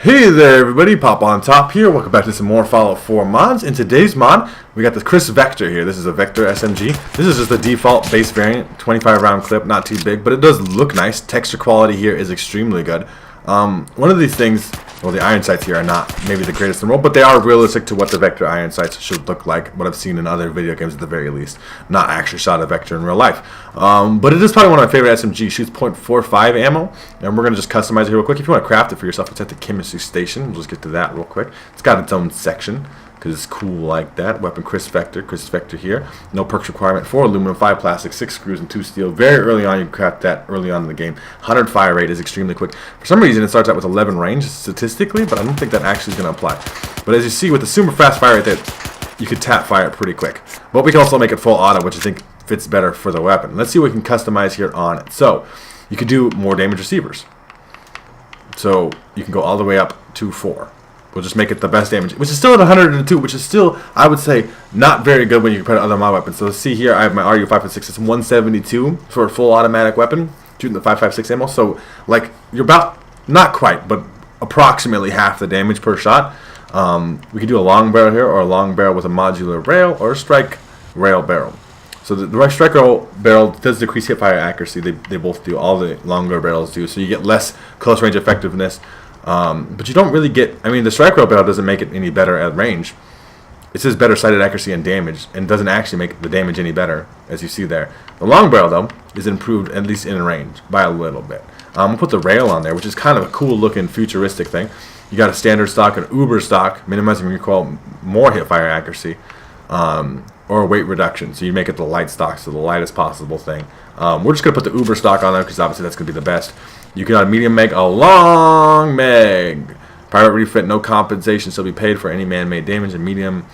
Hey there everybody, Popontop here. Welcome back to some more Fallout 4 mods. In today's mod, we got the Kriss Vector here. This is a Vector SMG. This is just the default base variant, 25 round clip, not too big, but it does look nice. Texture quality here is extremely good. One of these things, well, the iron sights here are not maybe the greatest in the world, but they are realistic to what the Vector iron sights should look like, what I've seen in other video games at the very least. Not actually shot a Vector in real life. But it is probably one of my favorite SMGs. Shoots .45 ammo, and we're going to just customize it here real quick. If you want to craft it for yourself, it's at the chemistry station. We'll just get to that real quick. It's got its own section, because it's cool like that. Weapon Kriss Vector here. No perks requirement. 4 aluminum, 5 plastic, 6 screws, and 2 steel. Very early on, you can craft that early on in the game. 100 fire rate is extremely quick. For some reason, it starts out with 11 range statistically, but I don't think that actually is going to apply. But as you see, with the super fast fire rate, that you could tap fire it pretty quick. But we can also make it full auto, which I think fits better for the weapon. Let's see what we can customize here on it. So, you could do more damage receivers. So, you can go all the way up to 4. We'll just make it the best damage, which is still at 102, which is still, I would say, not very good when you compare to other mod weapons. So let's see here, I have my RU 5.6, it's 172 for a full automatic weapon, shooting the 5.56 ammo. So, like, you're about, not quite, but approximately half the damage per shot. We could do a long barrel here, or a long barrel with a modular rail, or a strike rail barrel. So the strike rail barrel does decrease hip fire accuracy. They both do. All the longer barrels do. So you get less close range effectiveness. But you don't really get, I mean, the strike rail barrel doesn't make it any better at range. It says better sighted accuracy and damage, and doesn't actually make the damage any better, as you see there. The long barrel, though, is improved, at least in range, by a little bit. We'll put the rail on there, which is kind of a cool looking futuristic thing. You got a standard stock, an uber stock, minimizing recoil, more hip fire accuracy, or weight reduction. So you make it the light stock, so the lightest possible thing. We're just going to put the uber stock on there, because obviously that's going to be the best. You can have a medium meg, a long meg. Private refit, no compensation shall be paid for any man-made damage in medium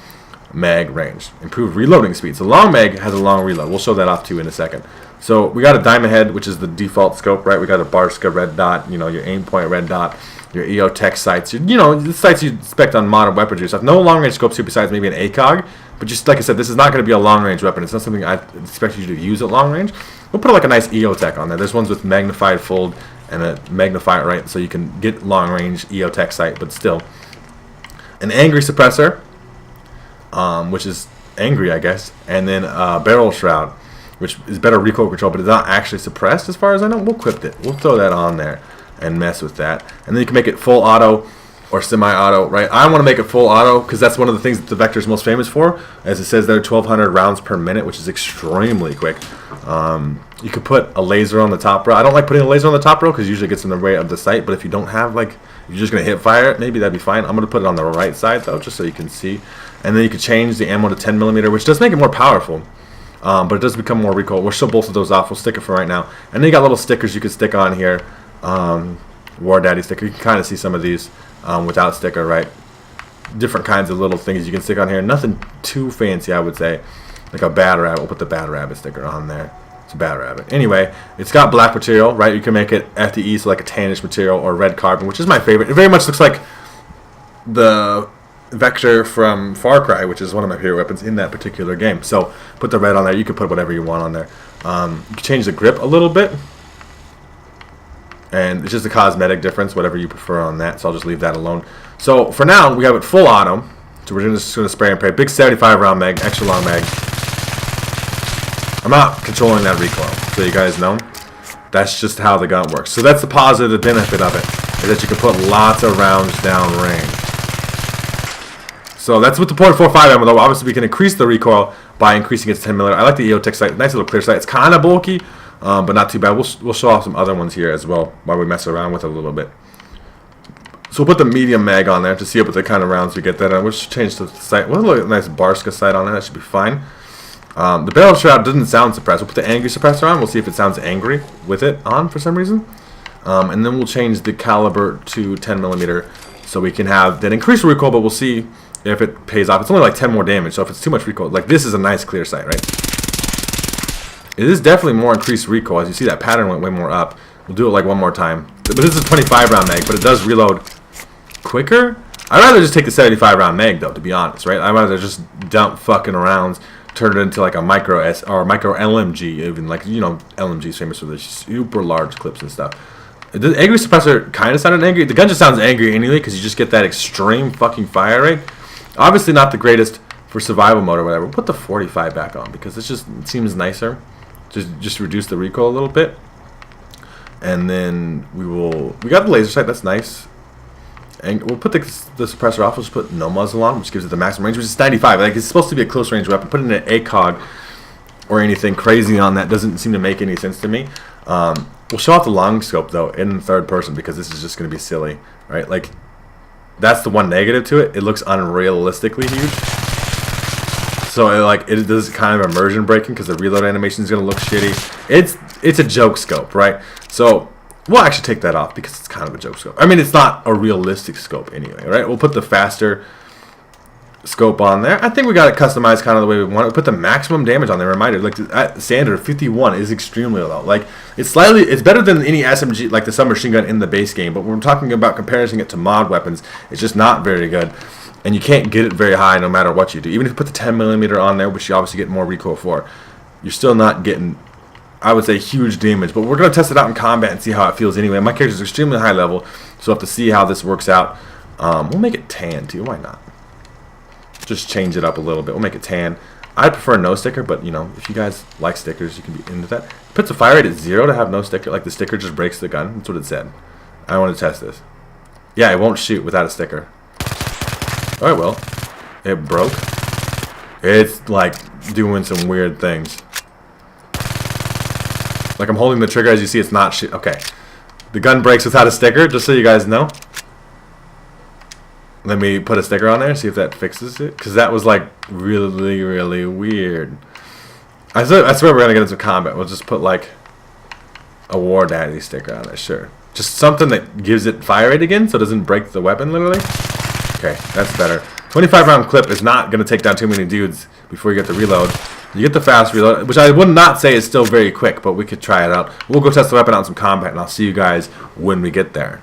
meg range. Improved reloading speed. So long meg has a long reload. We'll show that off to you in a second. So we got a diamond head, which is the default scope, right? We got a Barska red dot, you know, your aim point red dot, your EO tech sights, you know, the sights you expect on modern weaponry stuff. No long range scopes here besides maybe an ACOG. But just like I said, this is not going to be a long range weapon. It's not something I expect you to use at long range. We'll put like a nice EO tech on there. There's ones with magnified fold and a magnifier, right, so you can get long range EO tech sight, but still. An angry suppressor, which is angry, I guess, and then a barrel shroud, which is better recoil control, but it's not actually suppressed as far as I know. We'll equip it. We'll throw that on there and mess with that. And then you can make it full auto or semi-auto, right? I want to make it full auto because that's one of the things that the Vector is most famous for. As it says there, 1,200 rounds per minute, which is extremely quick. You could put a laser on the top row. I don't like putting a laser on the top row because it usually gets in the way of the sight. But if you don't have, like, you're just going to hip fire it, maybe that'd be fine. I'm going to put it on the right side, though, just so you can see. And then you could change the ammo to 10mm, which does make it more powerful. But it does become more recoil. We'll show both of those off. We'll stick it for right now. And then you got little stickers you could stick on here. War Daddy sticker. You can kind of see some of these without sticker, right? Different kinds of little things you can stick on here. Nothing too fancy, I would say. Like a bad rabbit. We'll put the bad rabbit sticker on there. It's a bad rabbit. Anyway, it's got black material, right? You can make it FDE, so like a tannish material, or red carbon, which is my favorite. It very much looks like the Vector from Far Cry, which is one of my favorite weapons in that particular game. So put the red on there. You can put whatever you want on there. You can change the grip a little bit. And it's just a cosmetic difference, whatever you prefer on that. So I'll just leave that alone. So for now, we have it full auto. So we're just going to spray and pray. Big 75 round mag, extra long mag. I'm not controlling that recoil, so you guys know. That's just how the gun works. So that's the positive benefit of it, is that you can put lots of rounds down range. So that's with the .45 ammo, though. Obviously, we can increase the recoil by increasing it to 10mm. I like the EO tech sight. Nice little clear sight. It's kind of bulky, but not too bad. We'll show off some other ones here as well while we mess around with it a little bit. So we'll put the medium mag on there to see what the kind of rounds we get that on. We'll just change the sight. We'll look at a nice Barska sight on there. That should be fine. The barrel shroud doesn't sound suppressed. We'll put the angry suppressor on. We'll see if it sounds angry with it on for some reason. And then we'll change the caliber to 10mm so we can have that increased recoil, but we'll see if it pays off. It's only like 10 more damage, so if it's too much recoil, like this is a nice clear sight, right? It is definitely more increased recoil. As you see, that pattern went way more up. We'll do it like one more time. But this is a 25 round mag, but it does reload quicker. I'd rather just take the 75 round mag, though, to be honest, right? I'd rather just dump fucking rounds, turn it into like a micro S or micro LMG, even, like, you know, LMG is famous for the super large clips and stuff. The angry suppressor kind of sounded angry. The gun just sounds angry anyway because you just get that extreme fucking fire rate. Obviously not the greatest for survival mode or whatever. We'll put the 45 back on because it seems nicer. Just reduce the recoil a little bit. And then we got the laser sight, that's nice. And we'll put the suppressor off. We'll just put no muzzle on, which gives it the maximum range, which is 95. Like, it's supposed to be a close range weapon. Putting an ACOG or anything crazy on that doesn't seem to make any sense to me. We'll show off the long scope though in third person because this is just going to be silly, right? Like, that's the one negative to it. It looks unrealistically huge. So it does kind of immersion breaking because the reload animation is going to look shitty. It's a joke scope, right? So we'll actually take that off because it's kind of a joke scope. I mean, it's not a realistic scope anyway, right? We'll put the faster scope on there. I think we got it customized kind of the way we want it. Put the maximum damage on there. Reminder, like at standard 51 is extremely low. Like it's better than any SMG, like the submachine gun in the base game. But when we're talking about comparing it to mod weapons, it's just not very good. And you can't get it very high no matter what you do. Even if you put the 10mm on there, which you obviously get more recoil for, you're still not getting, I would say, huge damage. But we're going to test it out in combat and see how it feels anyway. My character is extremely high level, so we'll have to see how this works out. We'll make it tan too. Why not? Just change it up a little bit. We'll make it tan. I prefer no sticker, but you know, if you guys like stickers, you can be into that. It puts the fire rate at 0 to have no sticker. Like the sticker just breaks the gun. That's what it said. I want to test this. Yeah, it won't shoot without a sticker. Oh, it will. It broke. It's like doing some weird things. Like I'm holding the trigger, as you see, it's not shit. Okay. The gun breaks without a sticker, just so you guys know. Let me put a sticker on there, see if that fixes it. Because that was like really, really weird. I swear we're going to get into combat. We'll just put like a War Daddy sticker on it, sure. Just something that gives it fire rate again, so it doesn't break the weapon, literally. Okay, that's better. 25 round clip is not going to take down too many dudes before you get the reload. You get the fast reload, which I would not say is still very quick, but we could try it out. We'll go test the weapon out in some combat, and I'll see you guys when we get there.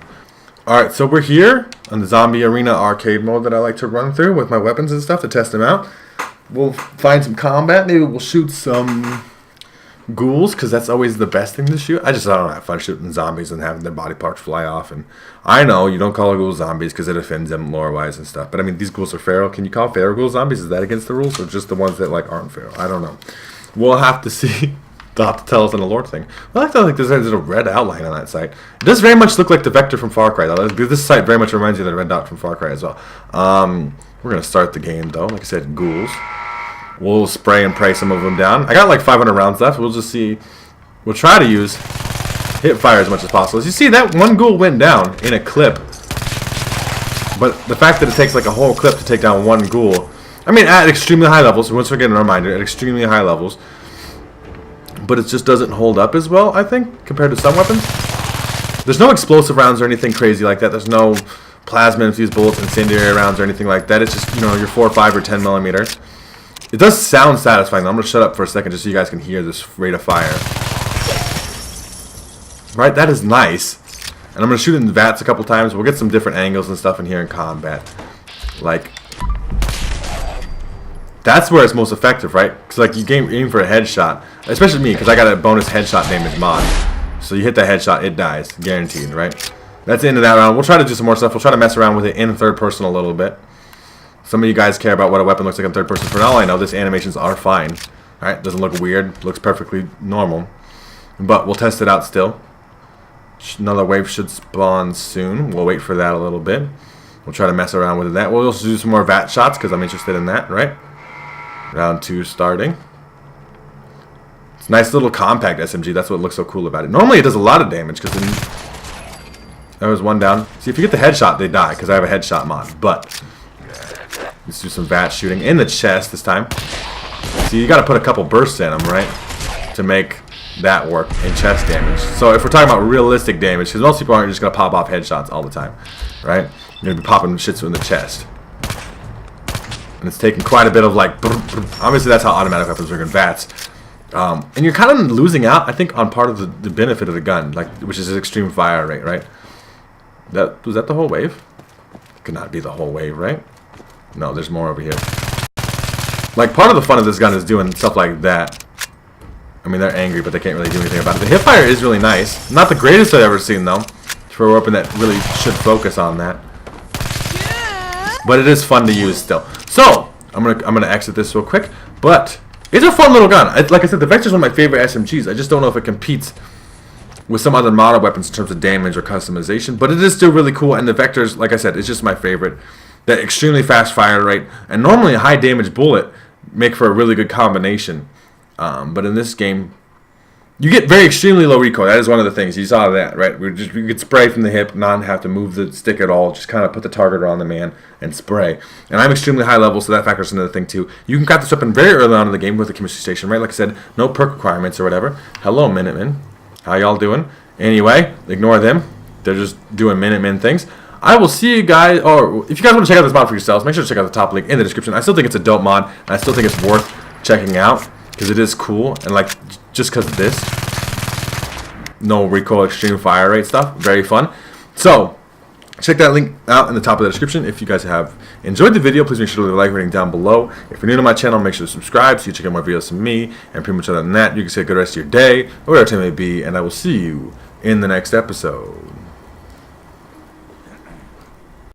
Alright, so we're here on the Zombie Arena arcade mode that I like to run through with my weapons and stuff to test them out. We'll find some combat. Maybe we'll shoot some ghouls, because that's always the best thing to shoot. I don't have fun shooting zombies and having their body parts fly off. And I know you don't call ghouls zombies because it offends them lore-wise and stuff. But I mean, these ghouls are feral. Can you call feral ghouls zombies? Is that against the rules, or just the ones that like aren't feral? I don't know. We'll have to see. They'll have to tell us on the lore thing. Well, I feel like there's a red outline on that site. It does very much look like the Vector from Far Cry, though. This site very much reminds you of the red dot from Far Cry as well. We're going to start the game, though. Like I said, ghouls. We'll spray and pray some of them down. I got like 500 rounds left. We'll just see. We'll try to use hip fire as much as possible. As you see, that one ghoul went down in a clip. But the fact that it takes like a whole clip to take down one ghoul, I mean, at extremely high levels, once we're getting a reminder, at extremely high levels, but it just doesn't hold up as well, I think, compared to some weapons. There's no explosive rounds or anything crazy like that. There's no plasma infused bullets, incendiary rounds, or anything like that. It's just, you know, your 4, 5, or 10 millimeters. It does sound satisfying. I'm going to shut up for a second just so you guys can hear this rate of fire. Right, that is nice. And I'm going to shoot in VATS a couple times. We'll get some different angles and stuff in here in combat. Like, that's where it's most effective, right? Because like you aim for a headshot, especially me, because I got a bonus headshot damage mod. So you hit that headshot, it dies, guaranteed, right? That's the end of that round. We'll try to do some more stuff. We'll try to mess around with it in third person a little bit. Some of you guys care about what a weapon looks like in third person. For all I know, this animations are fine. Alright, doesn't look weird, looks perfectly normal. But we'll test it out still. Another wave should spawn soon. We'll wait for that a little bit. We'll try to mess around with that. We'll also do some more VAT shots because I'm interested in that, right? Round 2 starting. It's a nice little compact SMG. That's what looks so cool about it. Normally it does a lot of damage because there was one down. See, if you get the headshot, they die because I have a headshot mod. But let's do some VAT shooting in the chest this time. See, you got to put a couple bursts in them, right, to make that work in chest damage. So if we're talking about realistic damage, because most people aren't just going to pop off headshots all the time, right? You're going to be popping shits in the chest. And it's taking quite a bit of like, obviously that's how automatic weapons work in VATS. And you're kind of losing out, I think, on part of the benefit of the gun, like, which is its extreme fire rate, right? Was that the whole wave? Could not be the whole wave, right? No, there's more over here. Like, part of the fun of this gun is doing stuff like that. I mean, they're angry, but they can't really do anything about it. The hip fire is really nice. Not the greatest I've ever seen, though. for a weapon that really should focus on that. But it is fun to use still. So I'm gonna exit this real quick. But it's a fun little gun. Like I said, the Vector is one of my favorite SMGs. I just don't know if it competes with some other model weapons in terms of damage or customization. But it is still really cool. And the Vector's, like I said, it's just my favorite. That extremely fast fire rate and normally a high damage bullet make for a really good combination. But in this game, you get very extremely low recoil. That is one of the things. You saw that, right? We could spray from the hip, not have to move the stick at all. Just kind of put the target around the man and spray. And I'm extremely high level, so that factors into the thing too. You can craft this weapon very early on in the game with the chemistry station, right? Like I said, no perk requirements or whatever. Hello, Minutemen. How y'all doing? Anyway, ignore them. They're just doing Minutemen things. I will see you guys, or if you guys want to check out this mod for yourselves, make sure to check out the top link in the description. I still think it's a dope mod, and I still think it's worth checking out, because it is cool, and like, just because of this, no recoil, extreme fire rate stuff, very fun. So, check that link out in the top of the description. If you guys have enjoyed the video, please make sure to leave a like rating down below. If you're new to my channel, make sure to subscribe so you can check out more videos from me, and pretty much other than that, you can say a good rest of your day, or whatever it may be, and I will see you in the next episode.